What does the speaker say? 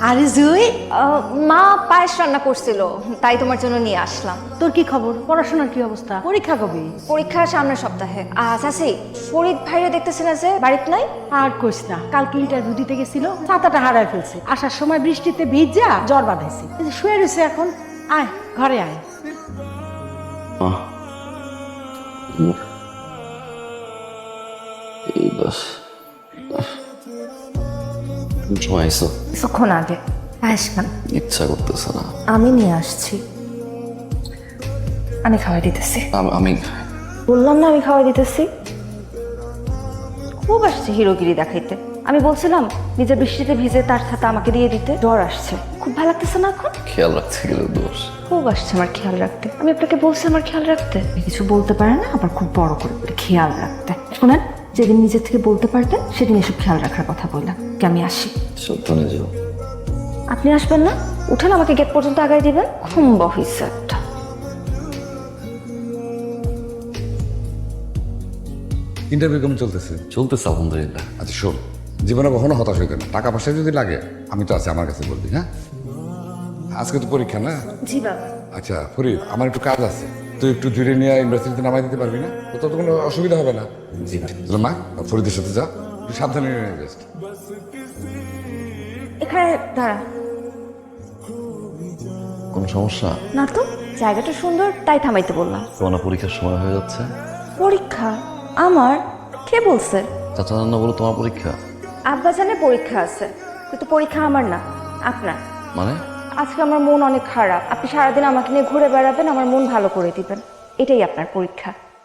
আরে জুই, মা পায়েস রান্না করছিল, তাই তোমার জন্য নিয়ে আসলাম। তোর কি খবর? পড়াশোনার কি অবস্থা? পরীক্ষা কবে? পরীক্ষা সামনের সপ্তাহে। চাচি, ফরিদ ভাইরে দেখতেছি না যে, বাড়িতে নাই? আর কইস না, কালকে ইন্টারভিউ দিতে গেছিল, ছাতাটা হারায় ফেলছে। আসার সময় বৃষ্টিতে ভিজা জ্বর বাঁধাইছে। এই যে শুয়ে রয়েছে এখন। আয় ঘরে আয়। এই বাস সময় আইসো? কিছুক্ষণ আগে। পায়েস খান। ইচ্ছা করতেছে না। আমি নিয়ে আসছি, আমি খাওয়াই দিতেছি। আমি বললাম না আমি খাওয়াই দিতেছি। খুব আসছে হিরোগিরি দেখাইতে। আমি বলছিলাম নিজের বৃষ্টিতে ভিজে তার ছাতা আমাকে দিয়ে দিতে। জ্বর আসছে, খুব ভালো লাগতেছে না এখন? খেয়াল রাখতে গেলে দোষ। খুব আসছে আমার খেয়াল রাখতে। আমি আপনাকে বলছি আমার খেয়াল রাখতে। কিছু বলতে পারে না, আবার খুব বড় করে খেয়াল রাখতে। শুনেন, যেদিন নিজের থেকে বলতে পারতেন সেদিন এসব খেয়াল রাখার কথা বললাম। আমি আসি। সাবধানে যাও। আপনি আসবেন না? উঠেন, আমাকে গেট পর্যন্ত আগায় দিবেন। খুব হইছে একটা। ইন্টারভিউ কেমন চলতেছে? চলতেছে আলহামদুলিল্লাহ। আচ্ছা শোন, জীবনে কখনো হতাশ হইতে না। টাকা পয়সা যদি লাগে আমি তো আছি, আমার কাছে বলবি। হ্যাঁ, আজকে তো পরীক্ষা না? জি বাবা। আচ্ছা ফরিদ, আমার একটু কাজ আছে, তুই একটু ধীরে নিয়ে ইউনিভার্সিটিতে নামাই দিতে পারবি না? তো তোর তো কোনো অসুবিধা হবে না? জি তাহলে মা, ফরিদের সাথে যা, একটু সাবধানে নিয়ে যাস। এখানে দাঁড়া। কোনো সমস্যা? না তো, জায়গাটা সুন্দর তাই থামাইতে বললাম। তোমার পরীক্ষার সময় হয়ে যাচ্ছে। পরীক্ষা? আমার? কে বলছে? চাচা রান্না বলো তোমার পরীক্ষা। আব্বা জানে পরীক্ষা আছে, কিন্তু পরীক্ষা আমার না, আপনার। মানে? আজকে আমার মন অনেক খারাপ। আপনি সারাদিন আমাকে নিয়ে ঘুরে বেড়াবেন, আমার মন ভালো করে দিবেন, এটাই আপনার পরীক্ষা।